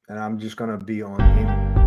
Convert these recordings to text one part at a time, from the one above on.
and I'm just going to be on game.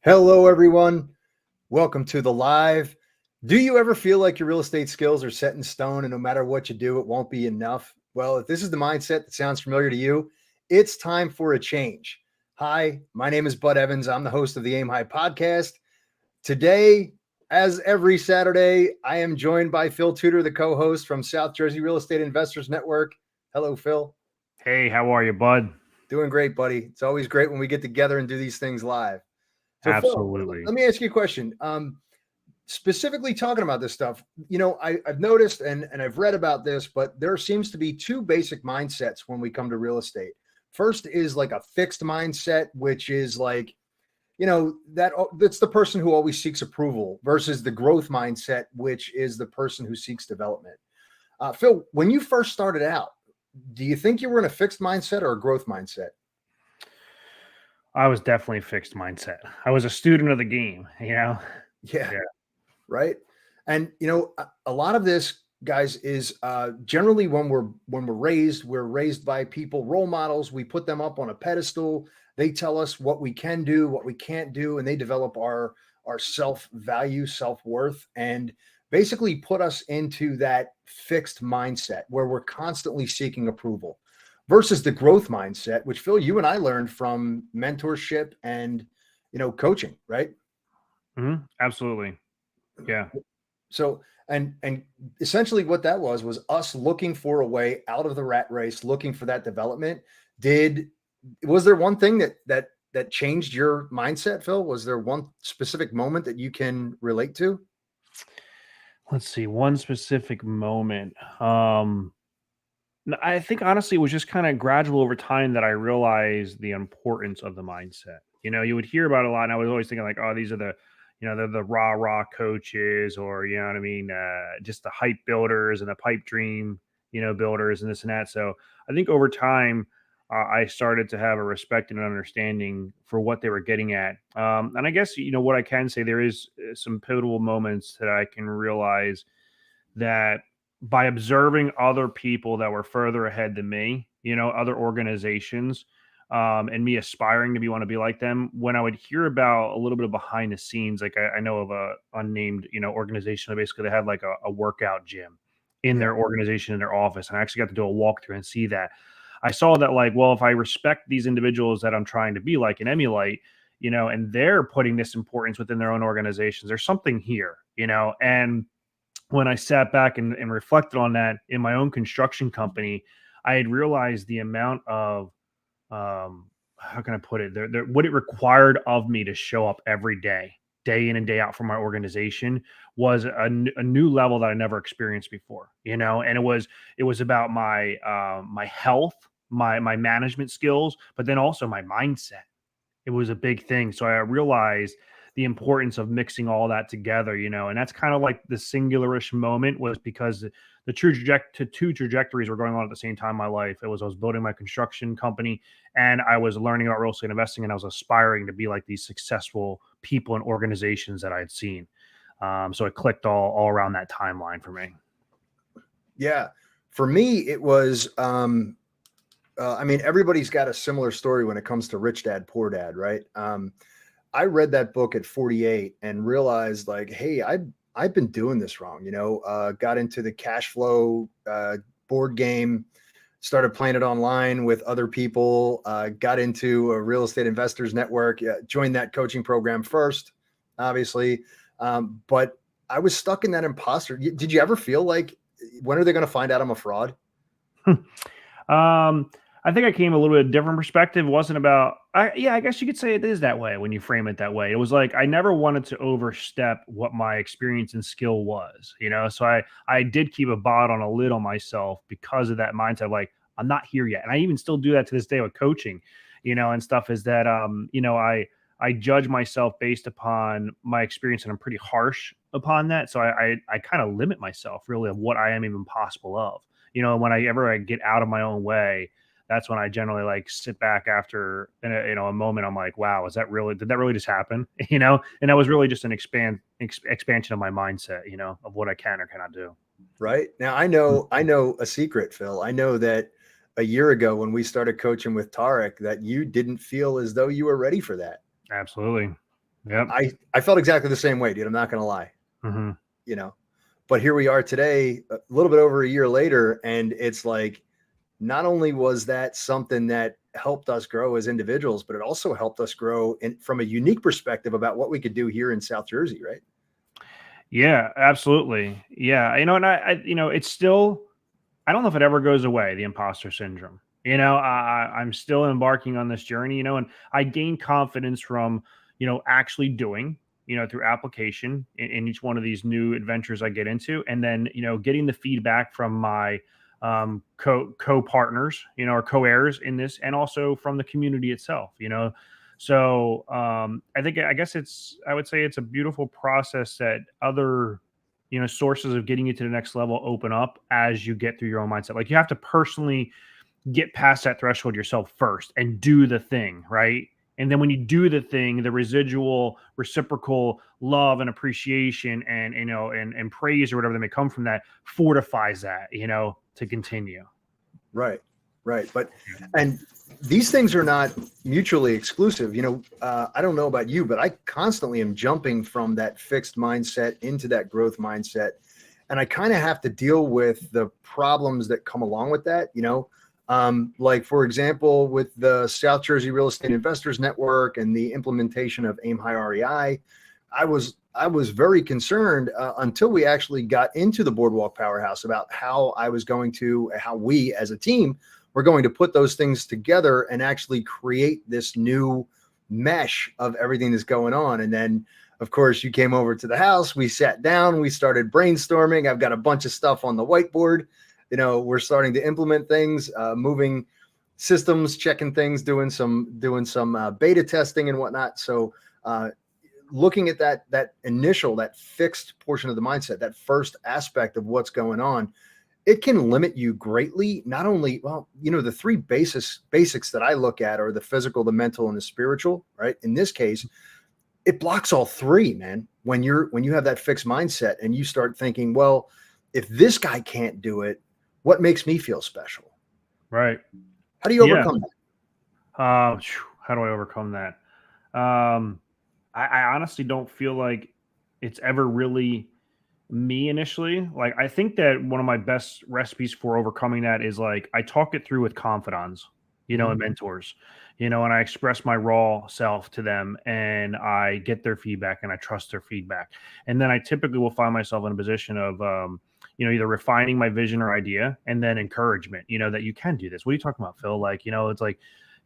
Hello, everyone. Welcome to the live. Do you ever feel like your real estate skills are set in stone and no matter what you do, it won't be enough? Well, if this is the mindset that sounds familiar to you, it's time for a change. Hi, my name is Bud Evans. I'm the host of the Aim High podcast. Today, as every Saturday, I am joined by Phil Tudor, the co host from South Jersey Real Estate Investors Network. Hello, Phil. Hey, how are you, bud? Doing great, buddy. It's always great when we get together and do these things live. So, Phil, Absolutely. let me ask you a question. Specifically talking about this stuff, I've noticed and I've read about this, but there seems to be two basic mindsets when we come to real estate. First is like a fixed mindset, which is like, that's the person who always seeks approval versus the growth mindset, which is the person who seeks development. Phil, when you first started out, do you think you were in a fixed mindset or a growth mindset? I was definitely fixed mindset. I was a student of the game, you know? Yeah. Yeah. Right. And a lot of this, guys, is generally when we're raised by people, role models. We put them up on a pedestal. They tell us what we can do, what we can't do, and they develop our self value, self worth, and basically put us into that fixed mindset where we're constantly seeking approval, versus the growth mindset, which Phil, you and I learned from mentorship and coaching, right? Absolutely. Yeah. So, and essentially what that was us looking for a way out of the rat race, looking for that development. Was there one thing that changed your mindset, Phil? Was there one specific moment that you can relate to? Let's see. One specific moment. I think honestly it was just kind of gradual over time that I realized the importance of the mindset. You would hear about it a lot, and I was always thinking like, oh, these are they're the rah coaches, or you know what I mean, just the hype builders and the pipe dream, builders and this and that. So I think over time, I started to have a respect and an understanding for what they were getting at. And I guess what I can say, there is some pivotal moments that I can realize that by observing other people that were further ahead than me, other organizations, and me aspiring to want to be like them. When I would hear about a little bit of behind the scenes, like I know of a unnamed, organization that basically they had like a workout gym in Yeah. their organization, in their office. And I actually got to do a walkthrough and see that. I saw that like, well, if I respect these individuals that I'm trying to be like and emulate, and they're putting this importance within their own organizations, there's something here, and when I sat back and reflected on that in my own construction company, I had realized the amount of how can I put it? What it required of me to show up every day in and day out for my organization was a new level that I never experienced before. And it was about my health, my management skills, but then also my mindset. It was a big thing. So I realized the importance of mixing all that together, and that's kind of like the singularish moment was because the two trajectories were going on at the same time in my life. I was building my construction company and I was learning about real estate investing, and I was aspiring to be like these successful people and organizations that I had seen. So it clicked all around that timeline for me. Yeah. For me, it was everybody's got a similar story when it comes to Rich Dad, Poor Dad, right? I read that book at 48 and realized like, hey, I've been doing this wrong. Got into the cash flow board game, started playing it online with other people. Got into a real estate investors network. Joined that coaching program first, obviously. But I was stuck in that imposter. Did you ever feel like, when are they going to find out I'm a fraud? I think I came a little bit different perspective. It wasn't about, I guess you could say it is that way when you frame it that way. It was like I never wanted to overstep what my experience and skill was, So I did keep a bot on a lid on myself because of that mindset. Like, I'm not here yet, and I even still do that to this day with coaching, and stuff. Is that I judge myself based upon my experience, and I'm pretty harsh upon that. So I kind of limit myself really of what I am even possible of. When I get out of my own way, that's when I generally like sit back after a moment. I'm like, wow, did that really just happen? And that was really just an expansion of my mindset, of what I can or cannot do. Right. Now I know a secret, Phil. I know that a year ago when we started coaching with Tarek, that you didn't feel as though you were ready for that. Absolutely. Yep. I felt exactly the same way, dude. I'm not going to lie. Mm-hmm. But here we are today, a little bit over a year later. And it's like, not only was that something that helped us grow as individuals, but it also helped us grow from a unique perspective about what we could do here in South Jersey. Right. Yeah, absolutely. Yeah. And it's still, I don't know if it ever goes away, the imposter syndrome. I'm still embarking on this journey, and I gain confidence from, actually doing, through application in each one of these new adventures I get into. And then, getting the feedback from my co-partners, or co-heirs in this, and also from the community itself, So I would say it's a beautiful process that other sources of getting you to the next level open up as you get through your own mindset. Like, you have to personally get past that threshold yourself first and do the thing, right? And then when you do the thing, the residual reciprocal love and appreciation and praise or whatever that may come from that fortifies that, to continue. Right. But, and these things are not mutually exclusive. I don't know about you, but I constantly am jumping from that fixed mindset into that growth mindset. And I kind of have to deal with the problems that come along with that, like, for example, with the South Jersey Real Estate Investors Network and the implementation of Aim High REI, I was very concerned until we actually got into the Boardwalk Powerhouse about how we as a team were going to put those things together and actually create this new mesh of everything that's going on. And then, of course, you came over to the house, we sat down, we started brainstorming. I've got a bunch of stuff on the whiteboard. We're starting to implement things, moving systems, checking things, doing some beta testing and whatnot. So looking at that fixed portion of the mindset, that first aspect of what's going on, it can limit you greatly. Not only, the three basics that I look at are the physical, the mental, and the spiritual, right? In this case, it blocks all three, man. When you have that fixed mindset and you start thinking, well, if this guy can't do it, what makes me feel special? Right. How do you overcome that? How do I overcome that? I honestly don't feel like it's ever really me initially. Like, I think that one of my best recipes for overcoming that is, like, I talk it through with confidants, and mentors, and I express my raw self to them, and I get their feedback and I trust their feedback. And then I typically will find myself in a position of, either refining my vision or idea, and then encouragement, that you can do this. What are you talking about, Phil? Like, it's like,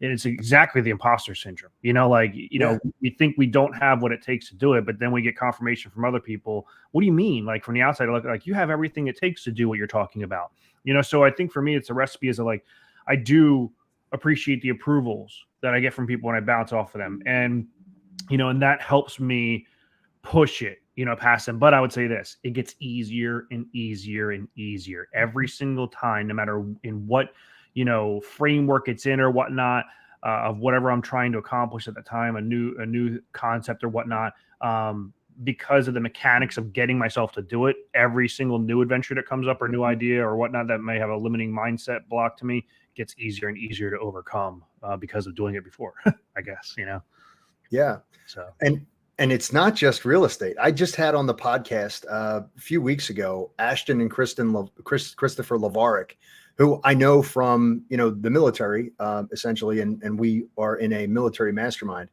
it's exactly the imposter syndrome, we think we don't have what it takes to do it, but then we get confirmation from other people. What do you mean? Like, from the outside, look like you have everything it takes to do what you're talking about, So I think for me, it's a recipe is like, I do appreciate the approvals that I get from people when I bounce off of them. And, and that helps me push it, past them. But I would say this, it gets easier and easier and easier every single time, no matter in what, framework it's in or whatnot, of whatever I'm trying to accomplish at the time, a new concept or whatnot, because of the mechanics of getting myself to do it. Every single new adventure that comes up or new idea or whatnot that may have a limiting mindset block to me gets easier and easier to overcome because of doing it before, I guess, Yeah. So, and it's not just real estate. I just had on the podcast a few weeks ago, Ashton and Christopher Lavaric, who I know from, the military, essentially, and we are in a military mastermind.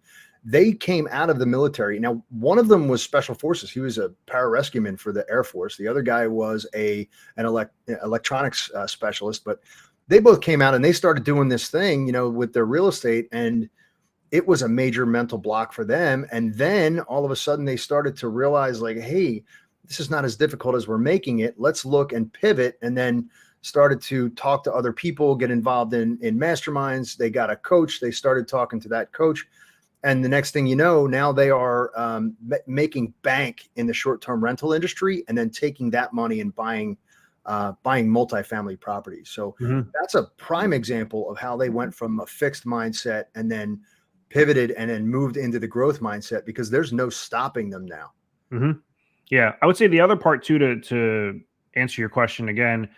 they came out of the military. Now, one of them was special forces. He was a pararescueman for the Air Force. The other guy was an electronics specialist, but they both came out and they started doing this thing, with their real estate, and it was a major mental block for them. And then all of a sudden they started to realize, like, hey, this is not as difficult as we're making it. Let's look and pivot. And then started to talk to other people, get involved in masterminds. They got a coach. They started talking to that coach. And the next thing you know, now they are making bank in the short-term rental industry, and then taking that money and buying multifamily properties. So that's a prime example of how they went from a fixed mindset and then pivoted and then moved into the growth mindset, because there's no stopping them now. Yeah, I would say the other part too, to answer your question again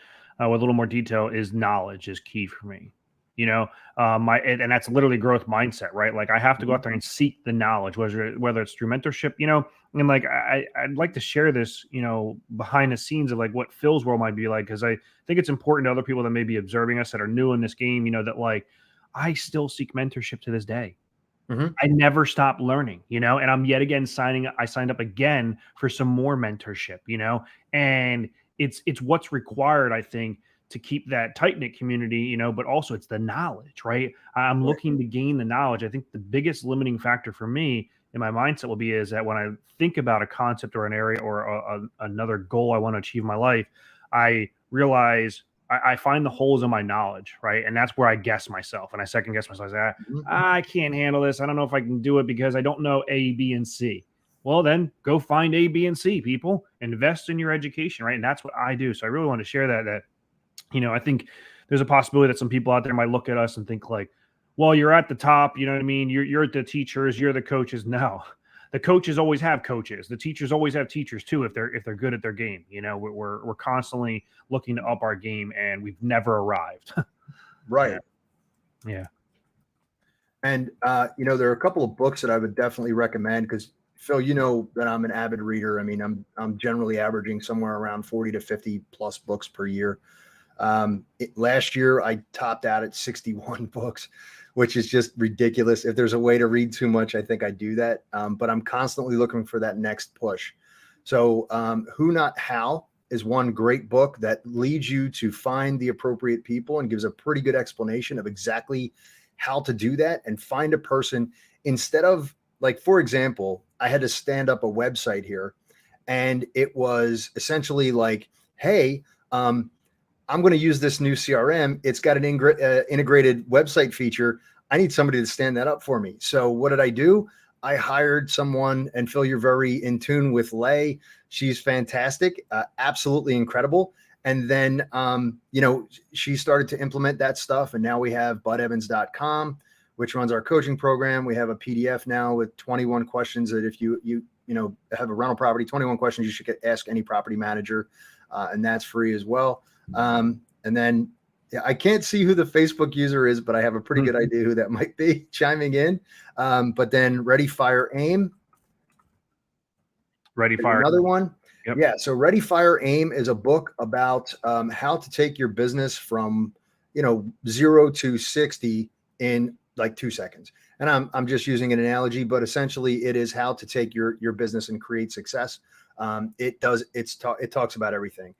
with a little more detail, is knowledge is key for me. And that's literally growth mindset, right? Like, I have to go out there and seek the knowledge, whether it's through mentorship, and like I'd like to share this, behind the scenes of like what Phil's world might be like, because I think it's important to other people that may be observing us that are new in this game, that like I still seek mentorship to this day. I never stop learning, and I'm yet again I signed up again for some more mentorship, and it's what's required, I think, to keep that tight-knit community, but also it's the knowledge, right? I'm looking to gain the knowledge. I think the biggest limiting factor for me in my mindset will be is that when I think about a concept or an area or another goal I want to achieve in my life, I realize I find the holes in my knowledge, right? And that's where I guess myself, and I second guess myself. I say, I can't handle this. I don't know if I can do it because I don't know A, B, and C. Well, then go find A, B, and C, people. Invest in your education, right? And that's what I do. So I really want to share that I think there's a possibility that some people out there might look at us and think like, well, you're at the top, you know what I mean? You're the teachers, you're the coaches. No, the coaches always have coaches. The teachers always have teachers too, if they're good at their game. We're constantly looking to up our game, and we've never arrived. Right. Yeah. And there are a couple of books that I would definitely recommend, because Phil, that I'm an avid reader. I mean, I'm generally averaging somewhere around 40 to 50 plus books per year. Last year I topped out at 61 books, which is just ridiculous. If there's a way to read too much, I think I do that. But I'm constantly looking for that next push. So Who Not How is one great book that leads you to find the appropriate people and gives a pretty good explanation of exactly how to do that and find a person. Instead of, like, for example, I had to stand up a website here, and it was essentially like, hey, I'm going to use this new CRM. It's got an integrated website feature. I need somebody to stand that up for me. So what did I do? I hired someone, and Phil, you're very in tune with Lay. She's fantastic, absolutely incredible. And then, she started to implement that stuff. And now we have budevans.com, which runs our coaching program. We have a PDF now with 21 questions that if you have a rental property, 21 questions you should ask any property manager. And that's free as well. And then I can't see who the Facebook user is, but I have a pretty good idea who that might be chiming in. But then Ready, Fire, Aim. Ready, Fire. Another one. Yep. Yeah. So Ready, Fire, Aim is a book about how to take your business from, 0 to 60 in like 2 seconds. And I'm just using an analogy, but essentially it is how to take your business and create success. It talks about everything.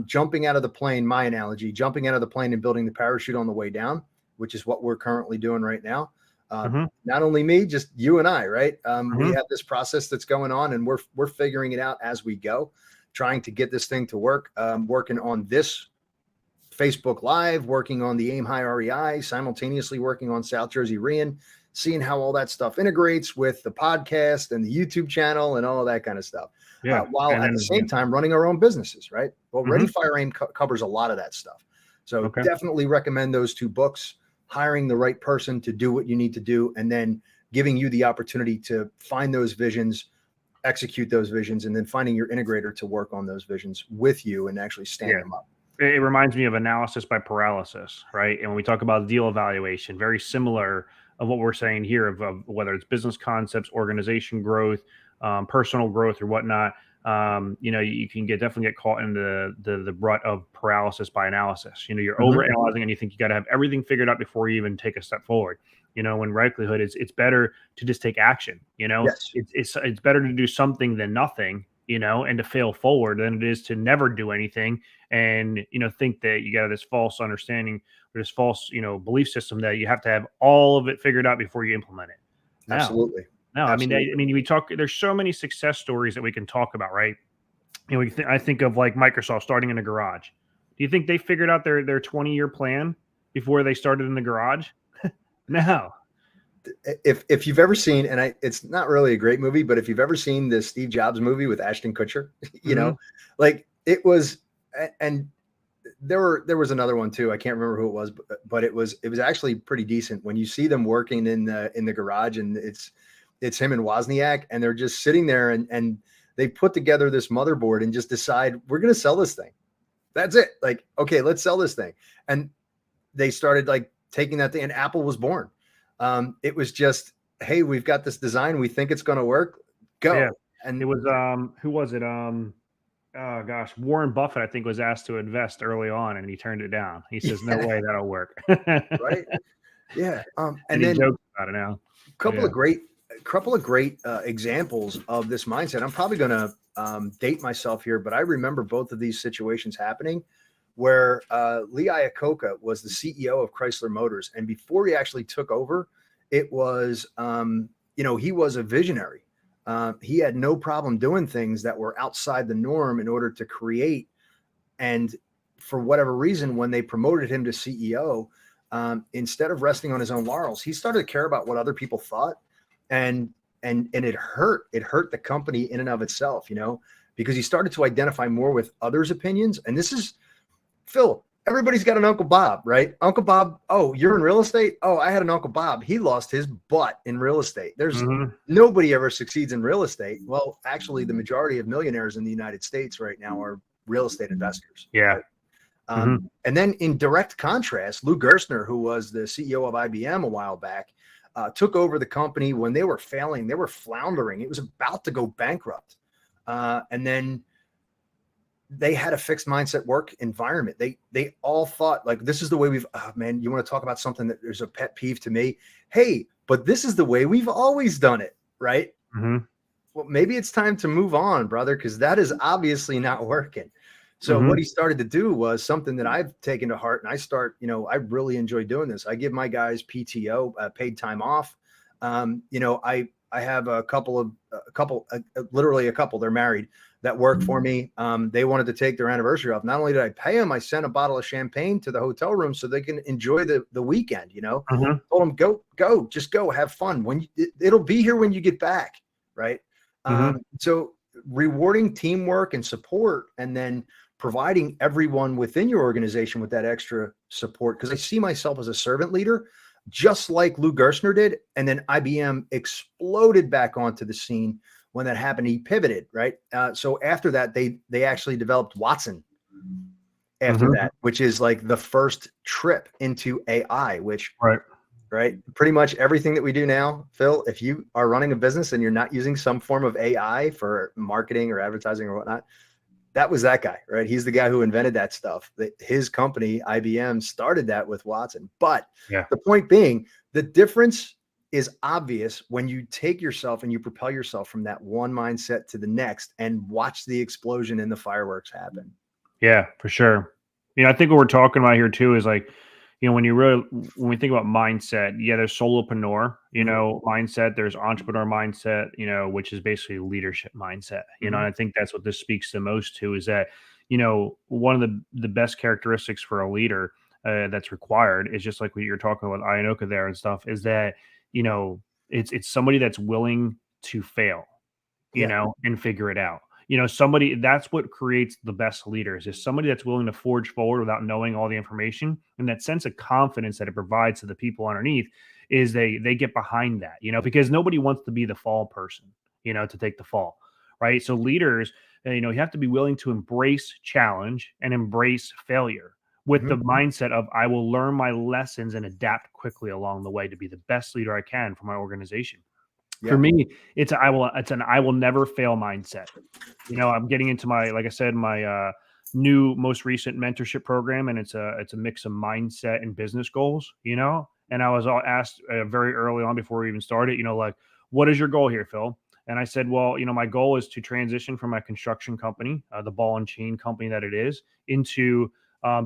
Jumping out of the plane, my analogy, jumping out of the plane and building the parachute on the way down, which is what we're currently doing right now. Not only me, just you and I, right? We have this process that's going on, and we're figuring it out as we go, trying to get this thing to work, working on this Facebook Live, working on the Aim High REI, simultaneously working on South Jersey Rian, seeing how all that stuff integrates with the podcast and the YouTube channel and all of that kind of stuff. Yeah. While at the same time running our own businesses, right? Well, Ready, Fire, Aim covers a lot of that stuff. So definitely recommend those two books, hiring the right person to do what you need to do, and then giving you the opportunity to find those visions, execute those visions, and then finding your integrator to work on those visions with you and actually stand them up. It reminds me of analysis by paralysis, right? And when we talk about deal evaluation, very similar of what we're saying here of whether it's business concepts, organization growth, personal growth or whatnot, you can definitely get caught in the rut of paralysis by analysis. You're overanalyzing and you think you got to have everything figured out before you even take a step forward. when likelihood it's better to just take action. Yes. It's better to do something than nothing, and to fail forward than it is to never do anything and think that you got this false understanding or this false belief system that you have to have all of it figured out before you implement it. No, Absolutely. no. Absolutely. I mean, we talk. There's so many success stories that we can talk about, right? I think of like Microsoft starting in a garage. Do you think they figured out their 20-year plan before they started in the garage? No. If you've ever seen, and it's not really a great movie, but if you've ever seen the Steve Jobs movie with Ashton Kutcher, Mhm. like it was, and there was another one too. I can't remember who it was, but it was actually pretty decent when you see them working in the garage, and it's him and Wozniak, and they're just sitting there, and they put together this motherboard and just decide we're going to sell this thing. That's it. Like, okay, let's sell this thing. And they started like taking that thing, and Apple was born. It was just, hey, we've got this design. We think it's going to work. Go. Yeah. And It was who was it? Oh gosh, Warren Buffett, I think, was asked to invest early on, and he turned it down. He says, "No way, that'll work." right. Yeah. And And he then jokes about it now. couple Yeah. of great examples of this mindset. I'm probably going to date myself here, but I remember both of these situations happening where Lee Iacocca was the CEO of Chrysler Motors, and before he actually took over, it was he was a visionary. He had no problem doing things that were outside the norm in order to create. And for whatever reason, when they promoted him to CEO, instead of resting on his own laurels, he started to care about what other people thought, and it hurt the company in and of itself, because he started to identify more with others' opinions. And this is, Phil, everybody's got an Uncle Bob, right? Uncle Bob, oh, you're in real estate? Oh, I had an Uncle Bob. He lost his butt in real estate. There's nobody ever succeeds in real estate. Well, actually, the majority of millionaires in the United States right now are real estate investors. Yeah. Right? And then in direct contrast, Lou Gerstner, who was the CEO of IBM a while back, took over the company when they were failing. They were floundering. It was about to go bankrupt. And then they had a fixed mindset work environment. They all thought like, this is the way man, you want to talk about something that there's a pet peeve to me. Hey, but this is the way we've always done it. Right. Well, maybe it's time to move on, brother, because that is obviously not working. So what he started to do was something that I've taken to heart, and I really enjoy doing this. I give my guys PTO, paid time off. I have literally a couple, they're married, that work for me. They wanted to take their anniversary off. Not only did I pay them, I sent a bottle of champagne to the hotel room so they can enjoy the weekend, told them, go, just go have fun. It'll be here when you get back. Right. So rewarding teamwork and support, and then providing everyone within your organization with that extra support. Because I see myself as a servant leader, just like Lou Gerstner did. And then IBM exploded back onto the scene when that happened. He pivoted, right? So after that, they actually developed Watson after that, which is like the first trip into AI, which right? Pretty much everything that we do now, Phil, if you are running a business and you're not using some form of AI for marketing or advertising or whatnot, that was that guy, right? He's the guy who invented that stuff. His company, IBM, started that with Watson. But the point being, the difference is obvious when you take yourself and you propel yourself from that one mindset to the next and watch the explosion and the fireworks happen. Yeah, for sure. I think what we're talking about here too is like, when we think about mindset, there's solopreneur, mindset, there's entrepreneur mindset, which is basically leadership mindset, and I think that's what this speaks the most to, is that, one of the best characteristics for a leader that's required is just like what you're talking about Iacocca there and stuff, is that, it's somebody that's willing to fail, and figure it out. Somebody that's what creates the best leaders, is somebody that's willing to forge forward without knowing all the information, and that sense of confidence that it provides to the people underneath is they get behind that, because nobody wants to be the fall person, to take the fall, right? So leaders, you have to be willing to embrace challenge and embrace failure with the mindset of, I will learn my lessons and adapt quickly along the way to be the best leader I can for my organization. For me, it's an I will never fail mindset. I'm getting into like I said, my new most recent mentorship program, and it's a mix of mindset and business goals, and And I was asked very early on before we even started, like, what is your goal here, Phil? And I said, well, my goal is to transition from my construction company, the ball and chain company that it is, into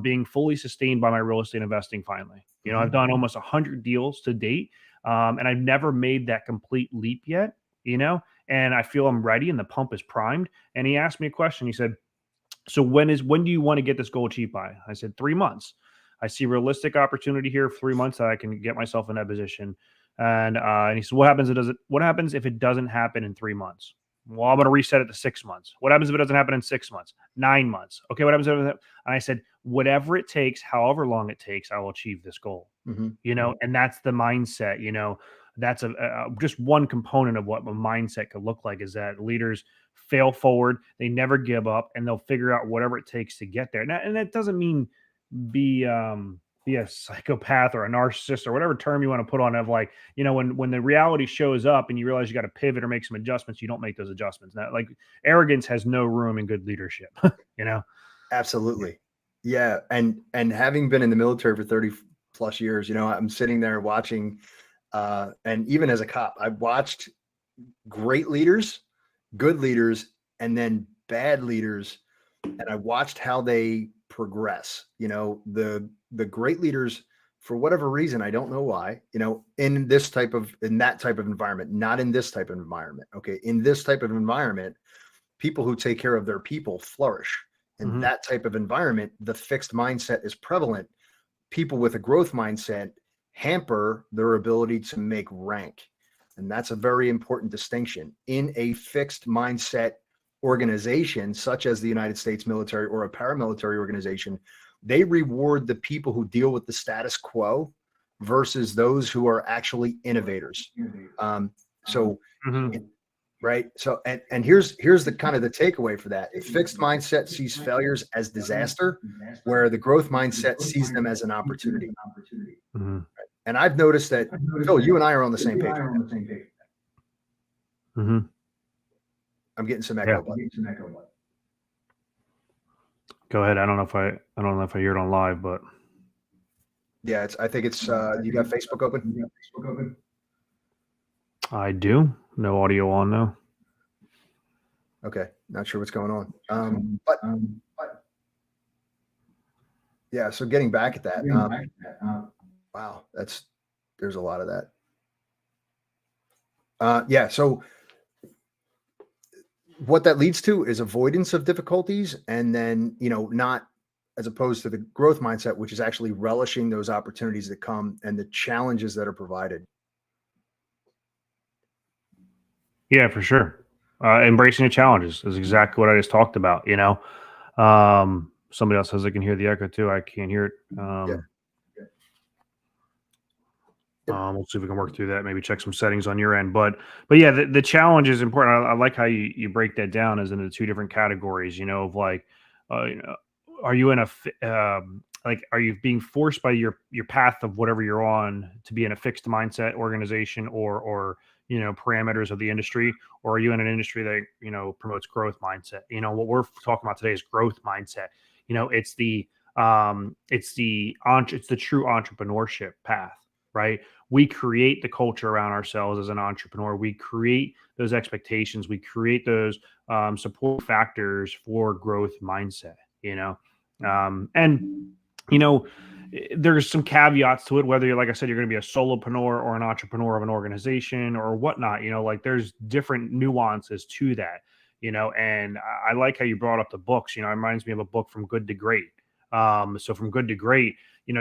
being fully sustained by my real estate investing finally. I've done almost 100 deals to date, and I've never made that complete leap yet, and I feel I'm ready and the pump is primed. And he asked me a question. He said, so when do you want to get this goal achieved by? I said 3 months. I see realistic opportunity here of 3 months that I can get myself in that position. And he said, what happens if it doesn't happen in 3 months? Well, I'm going to reset it to 6 months. What happens if it doesn't happen in 6 months? 9 months. Okay. What happens if and I said, whatever it takes, however long it takes, I will achieve this goal. And that's the mindset, that's just one component of what a mindset could look like, is that leaders fail forward. They never give up, and they'll figure out whatever it takes to get there. And that doesn't mean be a psychopath or a narcissist or whatever term you want to put on, of like, when the reality shows up and you realize you got to pivot or make some adjustments, you don't make those adjustments. Now, like, arrogance has no room in good leadership. Absolutely. Yeah. And having been in the military for 30 plus years, I'm sitting there watching, and even as a cop, I've watched great leaders, good leaders, and then bad leaders. And I watched how they progress. The great leaders, for whatever reason, I don't know why, in that type of environment, not in this type of environment. Okay. In this type of environment, people who take care of their people flourish. In that type of environment, the fixed mindset is prevalent. People with a growth mindset hamper their ability to make rank. And that's a very important distinction. In a fixed mindset organization, such as the United States military or a paramilitary organization, they reward the people who deal with the status quo versus those who are actually innovators. Right. So, and here's the kind of the takeaway for that. A fixed mindset sees failures as disaster, where the growth mindset sees them as an opportunity. Mm-hmm. And I've noticed that, Phil, you and I are on the same page. Mm-hmm. I'm getting some echo. Yeah. Go ahead. I don't know if I hear it on live, but yeah, I think it's you got Facebook open? I do. No audio on though. Okay, not sure what's going on. But yeah, so getting back at that. Wow, there's a lot of that. Yeah, so what that leads to is avoidance of difficulties, and then, not as opposed to the growth mindset, which is actually relishing those opportunities that come and the challenges that are provided. Yeah, for sure. Embracing the challenges is exactly what I just talked about. Somebody else says I can hear the echo too. I can't hear it. We'll see if we can work through that. Maybe check some settings on your end. But yeah, the challenge is important. I like how you break that down as into two different categories. Of like, are you in are you being forced by your path of whatever you're on to be in a fixed mindset organization or parameters of the industry, or are you in an industry that promotes growth mindset? What we're talking about today is growth mindset. It's the true entrepreneurship path, right? We create the culture around ourselves as an entrepreneur. We create those expectations. We create those support factors for growth mindset. There's some caveats to it, whether you're, like I said, you're going to be a solopreneur or an entrepreneur of an organization or whatnot, there's different nuances to that, and I like how you brought up the books. It reminds me of a book, From Good to Great. So From Good to Great,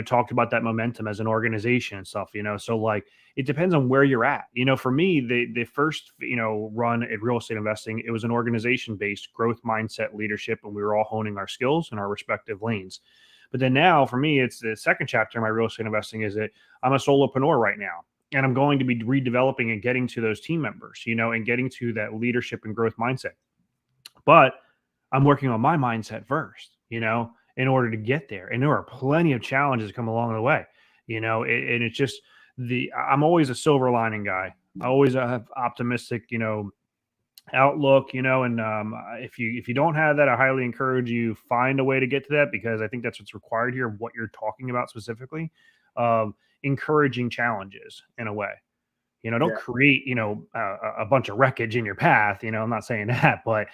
talked about that momentum as an organization and stuff, so like, it depends on where you're at. For me, the first, run at real estate investing, it was an organization-based growth mindset leadership, and we were all honing our skills in our respective lanes. But then now for me, it's the second chapter in my real estate investing is that I'm a solopreneur right now, and I'm going to be redeveloping and getting to those team members, and getting to that leadership and growth mindset. But I'm working on my mindset first, in order to get there. And there are plenty of challenges that come along the way, and it's just I'm always a silver lining guy. I always have optimistic, outlook, and if you don't have that, I highly encourage you find a way to get to that, because I think that's what's required here, what you're talking about specifically. encouraging challenges in a way. Don't Yeah. create, a bunch of wreckage in your path. I'm not saying that, but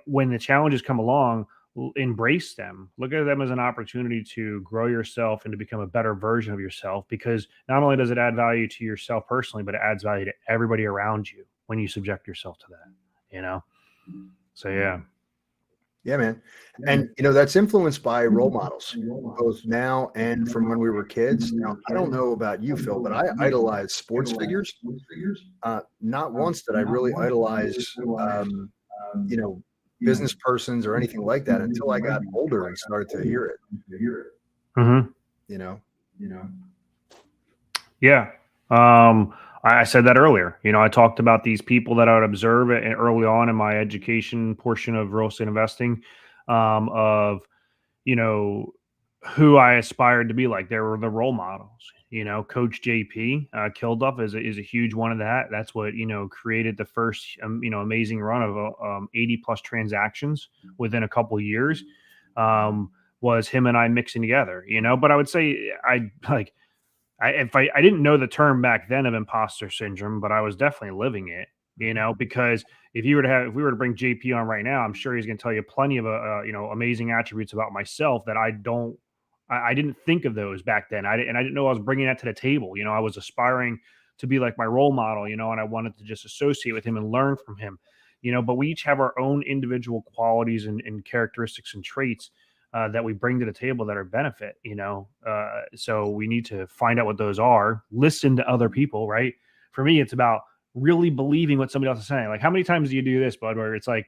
when the challenges come along, embrace them. Look at them as an opportunity to grow yourself and to become a better version of yourself. Because not only does it add value to yourself personally, but it adds value to everybody around you when you subject yourself to that. So yeah. Yeah, man. And that's influenced by role models, both now and from when we were kids. Now, I don't know about you, Phil, but I idolize sports figures. Not once did I really idolize, um, you know, business persons or anything like that until I got older and started to hear it. Mhm. You know, Yeah. I said that earlier. I talked about these people that I would observe early on in my education portion of real estate investing, of, you know, who I aspired to be like. They were the role models. Coach JP Kilduff is a huge one of that. That's what, created the first, amazing run of 80 plus transactions within a couple of years. Was him and I mixing together, but I would say I didn't know the term back then of imposter syndrome, but I was definitely living it, because if we were to bring JP on right now, I'm sure he's going to tell you plenty of, amazing attributes about myself that I didn't think of those back then. And I didn't know I was bringing that to the table. I was aspiring to be like my role model, and I wanted to just associate with him and learn from him, but we each have our own individual qualities and characteristics and traits that we bring to the table that are benefit, so we need to find out what those are, listen to other people, right? For me, it's about really believing what somebody else is saying. Like, how many times do you do this, bud, where it's like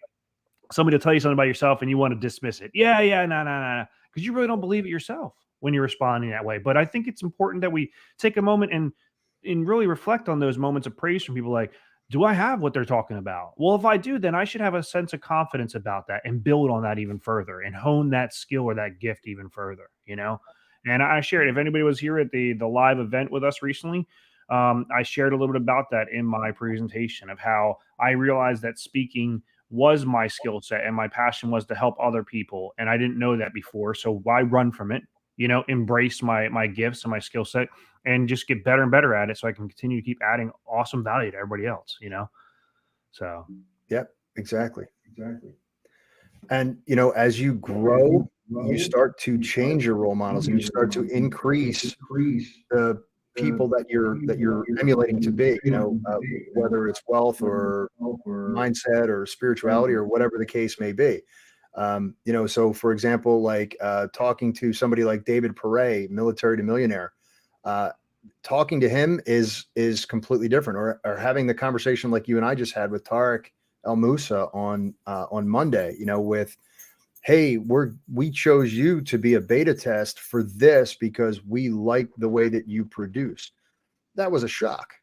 somebody will tell you something about yourself and you want to dismiss it? Yeah, no, because you really don't believe it yourself when you're responding that way. But I think it's important that we take a moment and really reflect on those moments of praise from people. Like, do I have what they're talking about? Well, if I do, then I should have a sense of confidence about that and build on that even further and hone that skill or that gift even further. And I shared, if anybody was here at the live event with us recently, I shared a little bit about that in my presentation of how I realized that speaking was my skill set and my passion was to help other people. And I didn't know that before. So why run from it? Embrace my gifts and my skill set and just get better and better at it so I can continue to keep adding awesome value to everybody else. So yep, exactly. And as you grow, you start to change your role models and you start to increase the people that you're emulating to be. Whether it's wealth or mindset or spirituality or whatever the case may be. So for example, like talking to somebody like David Pere, Military to Millionaire, talking to him is completely different. Or having the conversation like you and I just had with Tarek El Moussa on Monday, with, hey, we chose you to be a beta test for this because we like the way that you produce. That was a shock,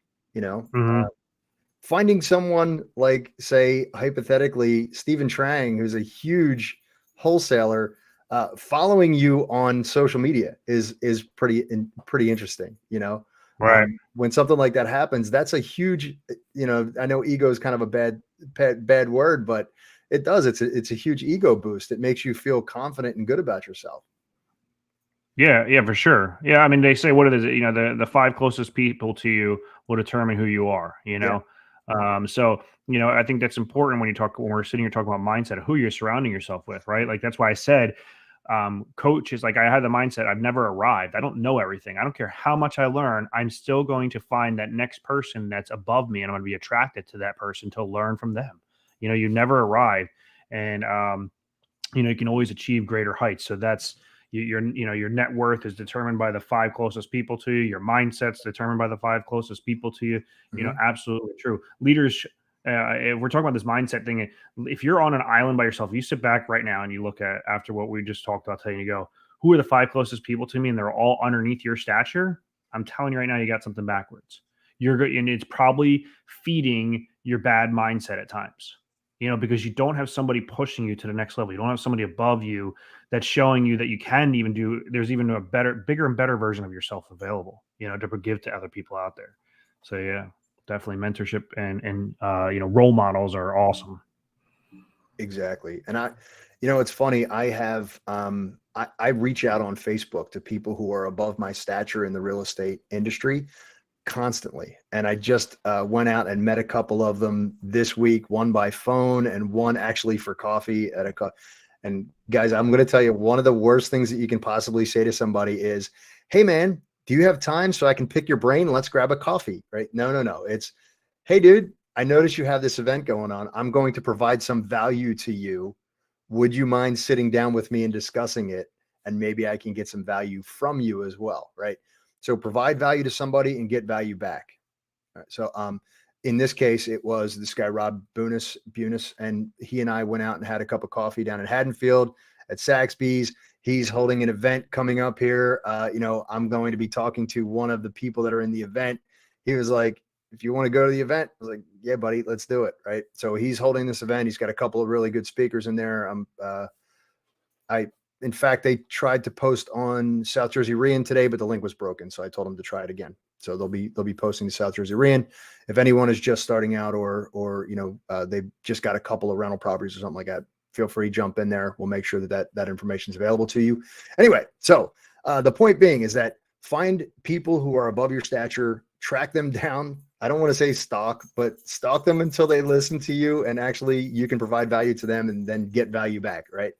finding someone like, say, hypothetically, Stephen Trang, who's a huge wholesaler, following you on social media is pretty interesting. right. When something like that happens, that's a huge, I know ego is kind of a bad word, but it does. It's a huge ego boost. It makes you feel confident and good about yourself. Yeah, for sure. Yeah, I mean, they say what it is, the five closest people to you will determine who you are. So I think that's important when we're sitting here talking about mindset, who you're surrounding yourself with, right? Like, that's why I said, coach is like, I had the mindset, I've never arrived. I don't know everything. I don't care how much I learn. I'm still going to find that next person that's above me, and I'm going to be attracted to that person to learn from them. You never arrive, and you can always achieve greater heights. So that's your net worth is determined by the five closest people to you. Your mindset's determined by the five closest people to you. Absolutely true. Leaders, if we're talking about this mindset thing, if you're on an island by yourself, you sit back right now and you look at after what we just talked about today, and you go, who are the five closest people to me? And they're all underneath your stature. I'm telling you right now, you got something backwards. You're good, and it's probably feeding your bad mindset at times. Because you don't have somebody pushing you to the next level. You don't have somebody above you that's showing you that you can even do, there's even a bigger and better version of yourself available, to give to other people out there. So yeah, definitely mentorship and role models are awesome. Exactly. And it's funny. I have, I reach out on Facebook to people who are above my stature in the real estate industry constantly. And I just went out and met a couple of them this week, one by phone and one actually for coffee at and guys, I'm going to tell you, one of the worst things that you can possibly say to somebody is, hey man, do you have time so I can pick your brain? Let's grab a coffee, right? No. It's, hey dude, I notice you have this event going on. I'm going to provide some value to you. Would you mind sitting down with me and discussing it? And maybe I can get some value from you as well, right? So provide value to somebody and get value back. All right. So in this case, it was this guy, Rob Bunis, and he and I went out and had a cup of coffee down at Haddonfield at Saxby's. He's holding an event coming up here. I'm going to be talking to one of the people that are in the event. He was like, if you want to go to the event, I was like, yeah, buddy, let's do it. Right. So he's holding this event. He's got a couple of really good speakers in there. In fact, they tried to post on South Jersey Rian today, but the link was broken. So I told them to try it again. So they'll be posting to South Jersey Rian. If anyone is just starting out or they've just got a couple of rental properties or something like that, feel free to jump in there. We'll make sure that information is available to you. Anyway, so the point being is that find people who are above your stature, track them down. I don't want to say stalk, but stalk them until they listen to you and actually you can provide value to them and then get value back, right?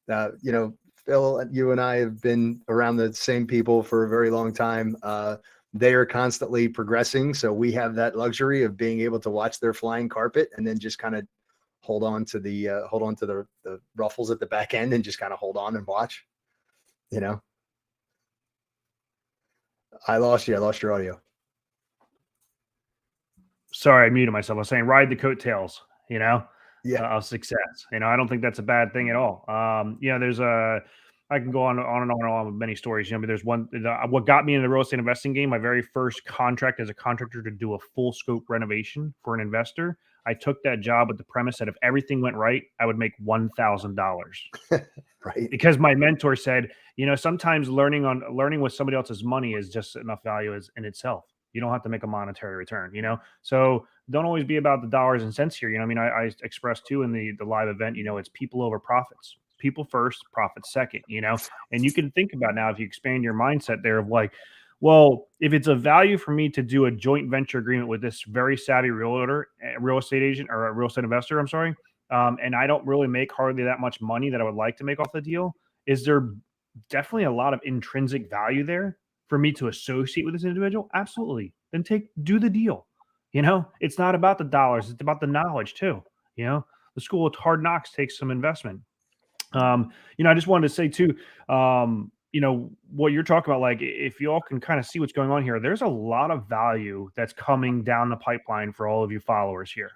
Phil, you and I have been around the same people for a very long time. They are constantly progressing. So we have that luxury of being able to watch their flying carpet and then just kind of hold on to the ruffles at the back end and just kind of hold on and watch. I lost you. I lost your audio. Sorry, I muted myself. I was saying ride the coattails, of success. I don't think that's a bad thing at all. I can go on and on with many stories. But there's one, what got me in the real estate investing game, my very first contract as a contractor to do a full scope renovation for an investor. I took that job with the premise that if everything went right, I would make $1,000. Right. Because my mentor said, sometimes learning with somebody else's money is just enough value in itself. You don't have to make a monetary return, So don't always be about the dollars and cents here. I expressed too in the live event, it's people over profits, people first, profits second, and you can think about now, if you expand your mindset there of like, well, if it's a value for me to do a joint venture agreement with this very savvy real estate agent or a real estate investor, I'm sorry. And I don't really make hardly that much money that I would like to make off the deal. Is there definitely a lot of intrinsic value there for me to associate with this individual? Absolutely. Then do the deal. It's not about the dollars. It's about the knowledge too. The school of hard knocks takes some investment. I just wanted to say too, what you're talking about, like if you all can kind of see what's going on here, there's a lot of value that's coming down the pipeline for all of you followers here.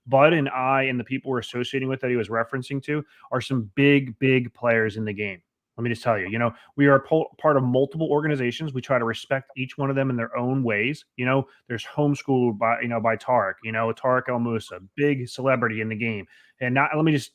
Bud and I and the people we're associating with that he was referencing to are some big players in the game. Let me just tell you, we are part of multiple organizations. We try to respect each one of them in their own ways. There's Homeschooled by Tarek, Tarek El Moussa, big celebrity in the game. And let me just,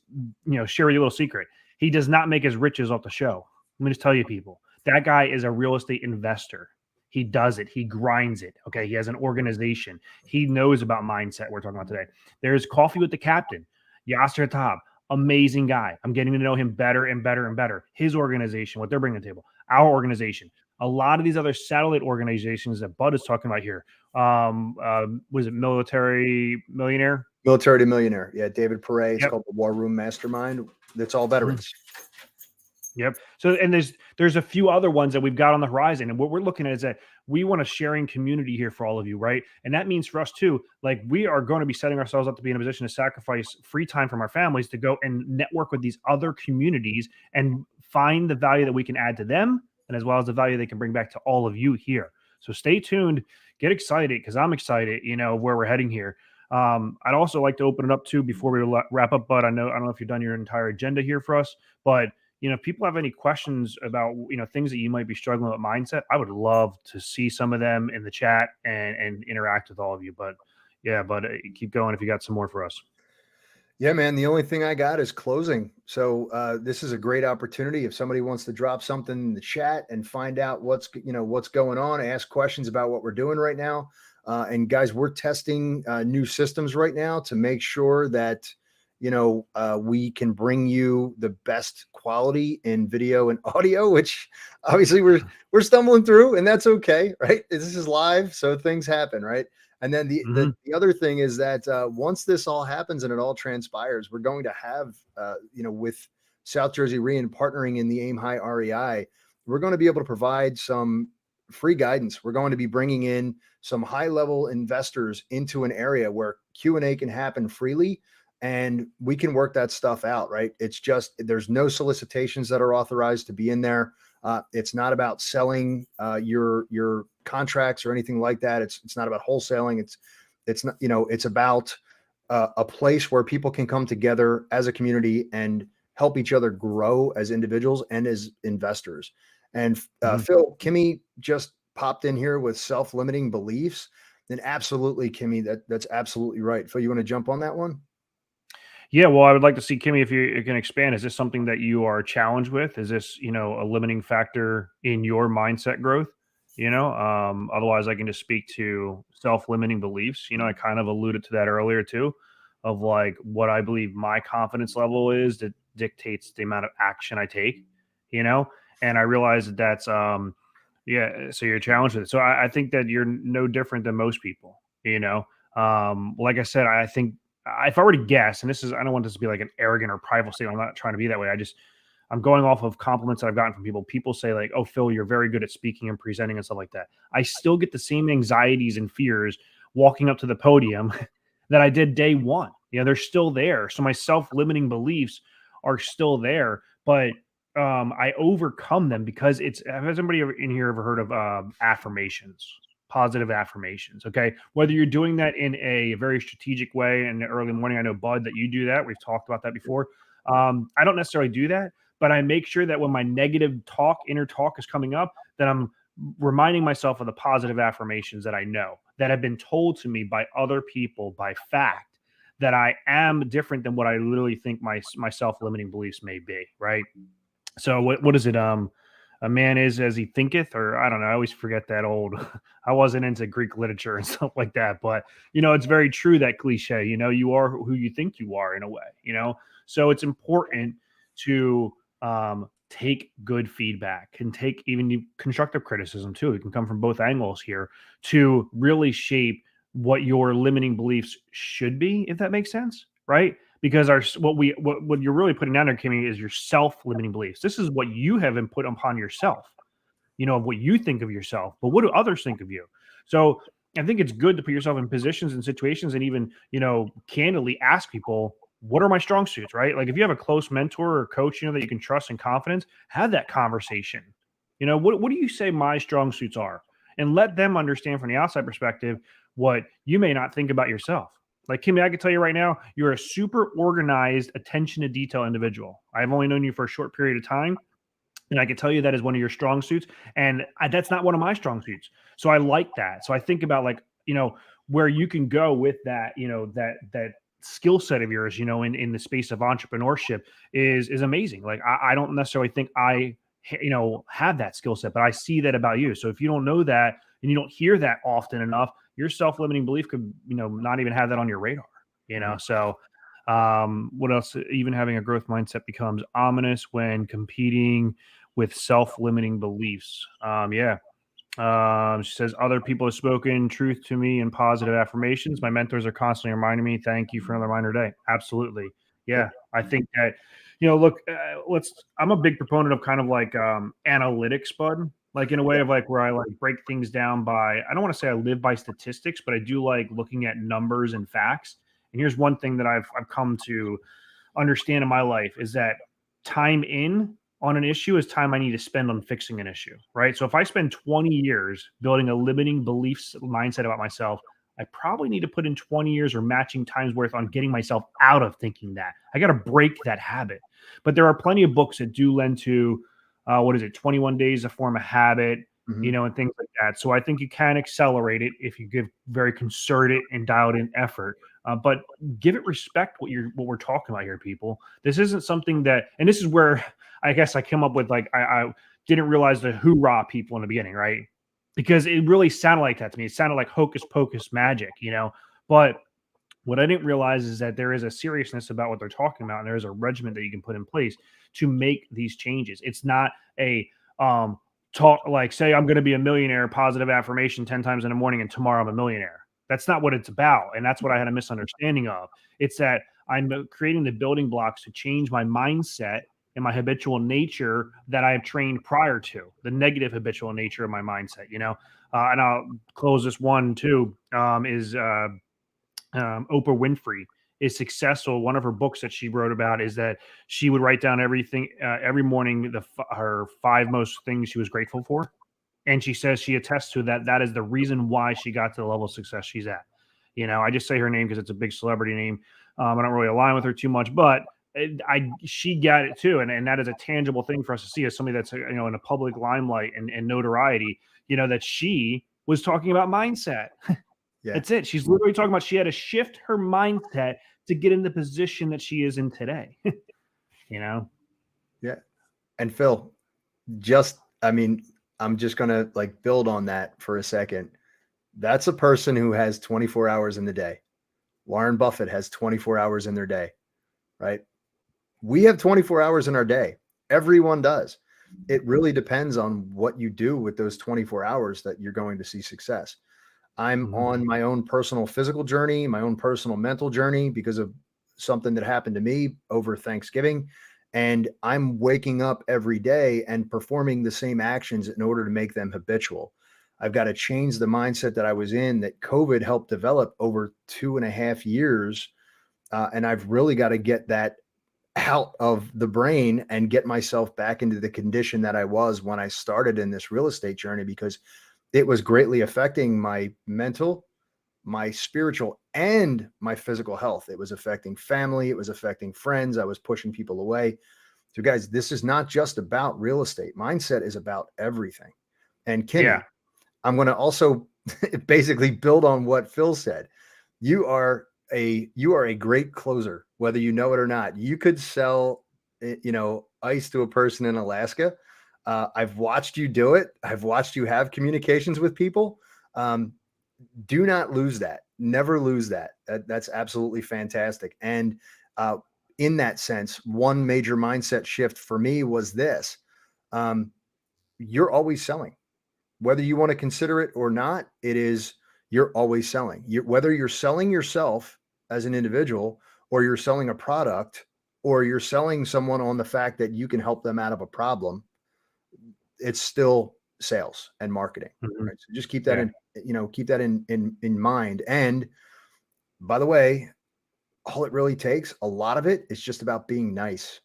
share with you a little secret. He does not make his riches off the show. Let me just tell you people, that guy is a real estate investor. He does it. He grinds it. Okay. He has an organization. He knows about mindset we're talking about today. There's Coffee with the Captain, Yasser Tab. Amazing guy. I'm getting to know him better and better and better. His organization, what they're bringing to the table, our organization, a lot of these other satellite organizations that Bud is talking about here. Was it Military Millionaire? Military to Millionaire. Yeah. David Perret. It's called the War Room Mastermind. That's all veterans. Yep. So, and there's a few other ones that we've got on the horizon. And what we're looking at is that we want a sharing community here for all of you, right? And that means for us too, like we are going to be setting ourselves up to be in a position to sacrifice free time from our families to go and network with these other communities and find the value that we can add to them, and as well as the value they can bring back to all of you here. So stay tuned, get excited, because I'm excited, where we're heading here. I'd also like to open it up too before we wrap up, but I don't know if you've done your entire agenda here for us, but if people have any questions about, things that you might be struggling with mindset, I would love to see some of them in the chat and interact with all of you. But yeah, keep going if you got some more for us. Yeah, man. The only thing I got is closing. So this is a great opportunity. If somebody wants to drop something in the chat and find out what's going on, ask questions about what we're doing right now. And guys, we're testing new systems right now to make sure that, we can bring you the best quality in video and audio, which obviously we're stumbling through, and that's okay, right? This is live, so things happen, right? And then the other thing is that once this all happens and it all transpires, we're going to have, with South Jersey Re and partnering in the Aim High REI, we're going to be able to provide some free guidance. We're going to be bringing in some high level investors into an area where Q&A can happen freely, and we can work that stuff out, right? It's just, there's no solicitations that are authorized to be in there. It's not about selling your contracts or anything like that. It's not about wholesaling. It's not, it's about a place where people can come together as a community and help each other grow as individuals and as investors. And Phil, Kimmy just popped in here with self-limiting beliefs. And absolutely, Kimmy, that's absolutely right. Phil, you want to jump on that one? Yeah, well, I would like to see, Kimmy, if you can expand. Is this something that you are challenged with? Is this, a limiting factor in your mindset growth? Otherwise I can just speak to self-limiting beliefs. I kind of alluded to that earlier too, of like what I believe my confidence level is that dictates the amount of action I take, and I realize that that's, yeah, so you're challenged with it. So I think that you're no different than most people, like I said, I think if I were to guess, and I don't want this to be like an arrogant or prideful statement. I'm not trying to be that way. I'm going off of compliments that I've gotten from people. People say like, "Oh, Phil, you're very good at speaking and presenting and stuff like that." I still get the same anxieties and fears walking up to the podium that I did day one. They're still there. So my self-limiting beliefs are still there, but I overcome them because has anybody in here ever heard of affirmations? Positive affirmations. Okay. Whether you're doing that in a very strategic way in the early morning, I know, Bud, that you do that. We've talked about that before. I don't necessarily do that, but I make sure that when my negative inner talk is coming up, that I'm reminding myself of the positive affirmations that I know that have been told to me by other people by fact, that I am different than what I literally think my self-limiting beliefs may be. Right. So what is it? A man is as he thinketh, or I don't know. I always forget that old. I wasn't into Greek literature and stuff like that, but it's very true, that cliche. You are who you think you are in a way. So it's important to take good feedback and take even constructive criticism too. It can come from both angles here to really shape what your limiting beliefs should be, if that makes sense, right? Because what you're really putting down there, Kimmy, is your self-limiting beliefs. This is what you have input upon yourself, of what you think of yourself, but what do others think of you? So I think it's good to put yourself in positions and situations and even, candidly ask people, what are my strong suits, right? Like if you have a close mentor or coach, that you can trust and confidence, have that conversation. What do you say my strong suits are? And let them understand from the outside perspective what you may not think about yourself. Like, Kimmy, I can tell you right now, you're a super organized, attention to detail individual. I've only known you for a short period of time, and I can tell you that is one of your strong suits. And that's not one of my strong suits. So I like that. So I think about where you can go with that, that skill set of yours, in the space of entrepreneurship is amazing. Like I don't necessarily think I, have that skill set, but I see that about you. So if you don't know that and you don't hear that often enough, your self-limiting belief could, not even have that on your radar, So what else? Even having a growth mindset becomes ominous when competing with self-limiting beliefs. She says, other people have spoken truth to me in positive affirmations. My mentors are constantly reminding me, thank you for another reminder today. Absolutely. Yeah. I think that, look, I'm a big proponent of kind of like analytics, Bud, like in a way of like where I like break things down by, I don't want to say I live by statistics, but I do like looking at numbers and facts. And here's one thing that I've come to understand in my life is that time in on an issue is time I need to spend on fixing an issue, right? So if I spend 20 years building a limiting beliefs mindset about myself, I probably need to put in 20 years or matching times worth on getting myself out of thinking that. I got to break that habit. But there are plenty of books that do lend to, 21 days to form a habit, and things like that. So I think you can accelerate it if you give very concerted and dialed in effort. But give it respect what we're talking about here, people. This isn't something that, and this is where I guess I came up with like I didn't realize the hoorah people in the beginning, right? Because it really sounded like that to me. It sounded like hocus pocus magic, But What I didn't realize is that there is a seriousness about what they're talking about, and there is a regimen that you can put in place to make these changes. It's not a talk like, say I'm going to be a millionaire, positive affirmation 10 times in the morning, and tomorrow I'm a millionaire. That's not what it's about, and that's what I had a misunderstanding of. It's that I'm creating the building blocks to change my mindset and my habitual nature that I have trained prior to, the negative habitual nature of my mindset. And I'll close this one too. Is Oprah Winfrey is successful. One of her books that she wrote about is that she would write down everything every morning, her 5 most things she was grateful for. And she says she attests to that. That is the reason why she got to the level of success she's at. I just say her name because it's a big celebrity name. I don't really align with her too much, but she got it too. And that is a tangible thing for us to see as somebody that's, in a public limelight and notoriety, that she was talking about mindset. Yeah. That's it. She's literally talking about she had to shift her mindset to get in the position that she is in today. Yeah. And Phil, I'm just going to build on that for a second. That's a person who has 24 hours in the day. Warren Buffett has 24 hours in their day, right? We have 24 hours in our day. Everyone does. It really depends on what you do with those 24 hours that you're going to see success. I'm on my own personal physical journey, my own personal mental journey because of something that happened to me over Thanksgiving. And I'm waking up every day and performing the same actions in order to make them habitual. I've got to change the mindset that I was in that COVID helped develop over 2.5 years. And I've really got to get that out of the brain and get myself back into the condition that I was when I started in this real estate journey, because it was greatly affecting my mental, my spiritual, and my physical health. It was affecting family. It was affecting friends. I was pushing people away. So guys, this is not just about real estate. Mindset is about everything. And Kimmy, I'm going to also basically build on what Phil said. You are a great closer, whether you know it or not. You could sell, ice to a person in Alaska. I've watched you do it. I've watched you have communications with people. Do not lose that. Never lose that. That's absolutely fantastic. And in that sense, one major mindset shift for me was this. You're always selling. Whether you want to consider it or not, you're always selling. Whether you're selling yourself as an individual, or you're selling a product, or you're selling someone on the fact that you can help them out of a problem, it's still sales and marketing. Right? So just keep that in mind. And by the way, all it really takes, a lot of it is just about being nice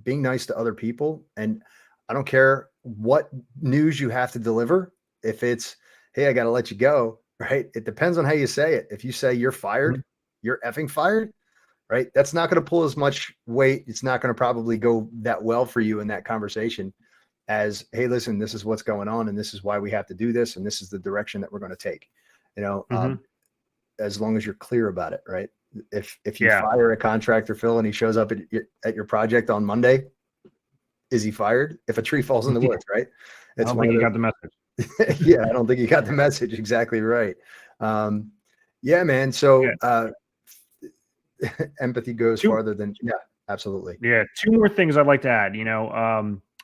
to other people. And I don't care what news you have to deliver. If it's, hey, I got to let you go, right? It depends on how you say it. If you say you're fired, you're effing fired, right? That's not going to pull as much weight. It's not going to probably go that well for you in that conversation as, hey, listen, this is what's going on, and this is why we have to do this, and this is the direction that we're going to take. As long as you're clear about it, right? If you fire a contractor, Phil, and he shows up at your project on Monday, is he fired? If a tree falls in the woods, right? I don't think he got the message. Yeah, I don't think you got the message. Exactly right. Yeah, man. So empathy goes farther than, absolutely. Yeah. 2 more things I'd like to add.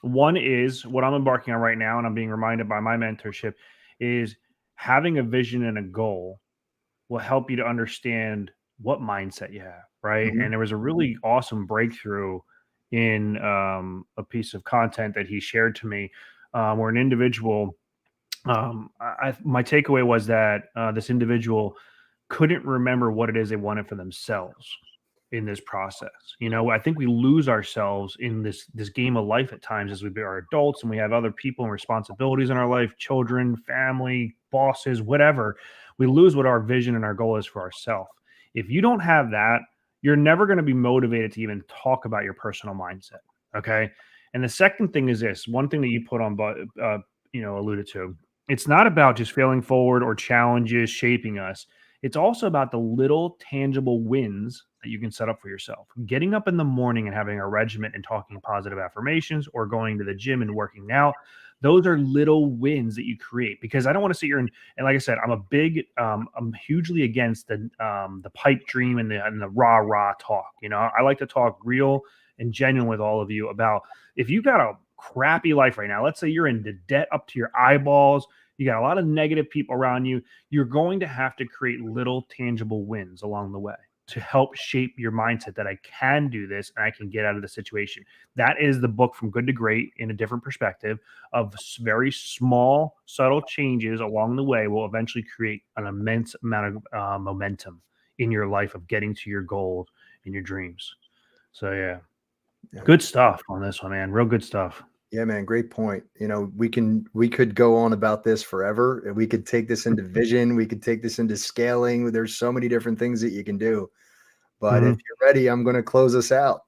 One is what I'm embarking on right now, and I'm being reminded by my mentorship, is having a vision and a goal will help you to understand what mindset you have, right? And there was a really awesome breakthrough in a piece of content that he shared to me, where an individual, my takeaway was that this individual couldn't remember what it is they wanted for themselves in this process. I think we lose ourselves in this game of life at times as we are adults and we have other people and responsibilities in our life, children, family, bosses, whatever. We lose what our vision and our goal is for ourselves. If you don't have that, you're never going to be motivated to even talk about your personal mindset. Okay. And the second thing is this one thing that you put on, alluded to. It's not about just failing forward or challenges shaping us. It's also about the little tangible wins that you can set up for yourself. Getting up in the morning and having a regimen and talking positive affirmations, or going to the gym and working out. those are little wins that you create, because I don't want to sit here and like I said, I'm hugely against the pipe dream and the rah talk. I like to talk real and genuine with all of you about, if you got a crappy life right now, let's say you're into debt up to your eyeballs, you got a lot of negative people around you, you're going to have to create little tangible wins along the way to help shape your mindset that I can do this and I can get out of the situation. That is the book From Good to Great in a different perspective of very small, subtle changes along the way will eventually create an immense amount of momentum in your life of getting to your goals and your dreams. So yeah, good stuff on this one, man. Real good stuff. Yeah, man. Great point. We could go on about this forever. We could take this into vision. We could take this into scaling. There's so many different things that you can do. But if you're ready, I'm going to close us out.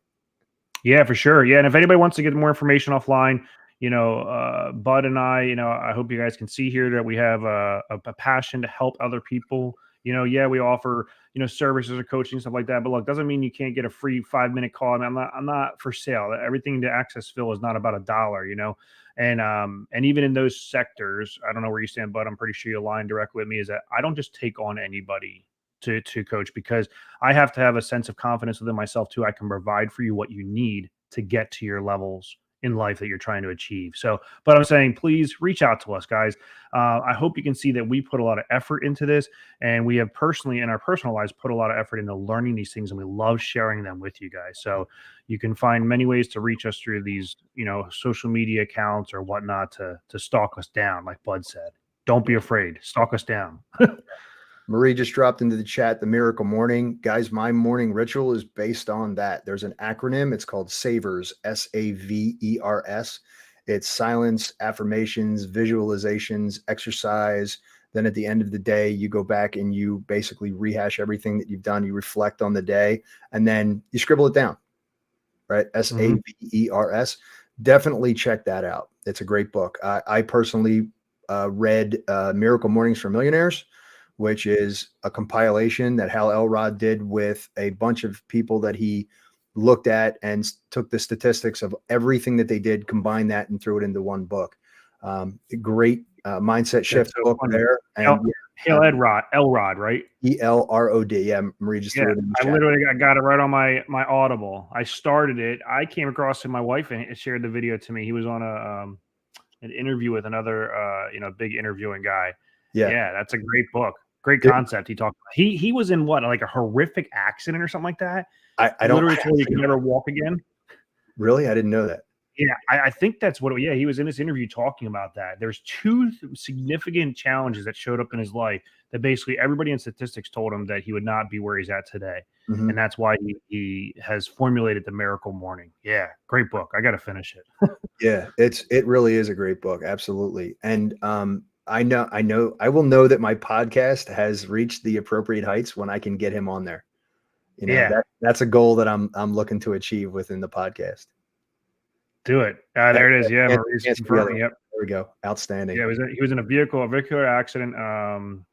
Yeah, for sure. Yeah. And if anybody wants to get more information offline, Bud and I hope you guys can see here that we have a passion to help other people. Yeah, we offer, services or coaching, stuff like that. But look, doesn't mean you can't get a free 5-minute call. I mean, I'm not for sale. Everything to access Phil is not about $1, and even in those sectors, I don't know where you stand, but I'm pretty sure you align directly with me, is that I don't just take on anybody to coach, because I have to have a sense of confidence within myself too. I can provide for you what you need to get to your levels in life that you're trying to achieve. So, but I'm saying, please reach out to us, guys. I hope you can see that we put a lot of effort into this, and we have personally in our personal lives put a lot of effort into learning these things, and we love sharing them with you guys. So you can find many ways to reach us through these, social media accounts or whatnot to stalk us down. Like Bud said, don't be afraid. Stalk us down. Marie just dropped into the chat the Miracle Morning. Guys, my morning ritual is based on that. There's an acronym. It's called SAVERS, SAVERS. It's silence, affirmations, visualizations, exercise. Then at the end of the day, you go back and you basically rehash everything that you've done. You reflect on the day, and then you scribble it down, right? SAVERS. Definitely check that out. It's a great book. I personally read Miracle Mornings for Millionaires, which is a compilation that Hal Elrod did with a bunch of people that he looked at and took the statistics of everything that they did, combined that, and threw it into one book. Great mindset shift book there. And Hal Elrod, right? ELROD. Yeah, Marie just threw it in the chat. I literally got it right on my Audible. I started it. I came across it. My wife shared the video to me. He was on an interview with another big interviewing guy. Yeah, that's a great book. Great concept. He talked. He was in what, like a horrific accident or something like that. I don't literally told he could never walk again. Really, I didn't know that. Yeah, I think that's what. Yeah, he was in this interview talking about that. There's 2 significant challenges that showed up in his life that basically everybody in statistics told him that he would not be where he's at today, and that's why he has formulated the Miracle Morning. Yeah, great book. I got to finish it. Yeah, it really is a great book. Absolutely, and I will know that my podcast has reached the appropriate heights when I can get him on there. That's a goal that I'm looking to achieve within the podcast. Do it. There it is. Yeah, Marie's confirming. Yep. There we go. Outstanding. Yeah, he was in a vehicular accident, some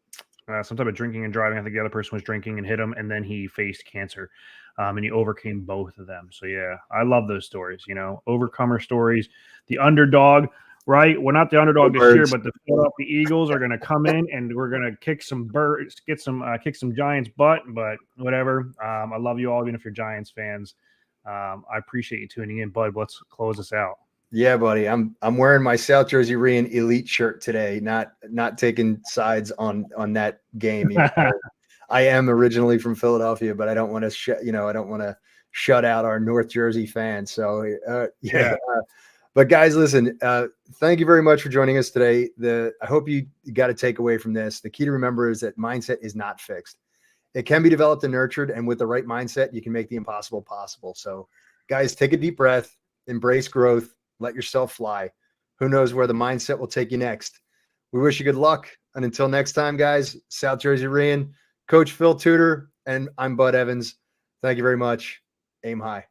type of drinking and driving. I think the other person was drinking and hit him, and then he faced cancer, and he overcame both of them. So yeah, I love those stories. Overcomer stories, the underdog. Right, we're not the underdog this year, but the Philadelphia Eagles are going to come in and we're going to kick some kick some Giants butt. But whatever, I love you all, even if you're Giants fans. I appreciate you tuning in, Bud. Let's close this out. Yeah, buddy, I'm wearing my South Jersey Rean Elite shirt today. Not taking sides on that game. I am originally from Philadelphia, but I don't want to shut out our North Jersey fans. So yeah. But guys, listen, thank you very much for joining us today. I hope you got a takeaway from this. The key to remember is that mindset is not fixed. It can be developed and nurtured, and with the right mindset, you can make the impossible possible. So guys, take a deep breath, embrace growth, let yourself fly. Who knows where the mindset will take you next? We wish you good luck. And until next time, guys, South Jersey Rian, Coach Phil Tudor, and I'm Bud Evans. Thank you very much. Aim high.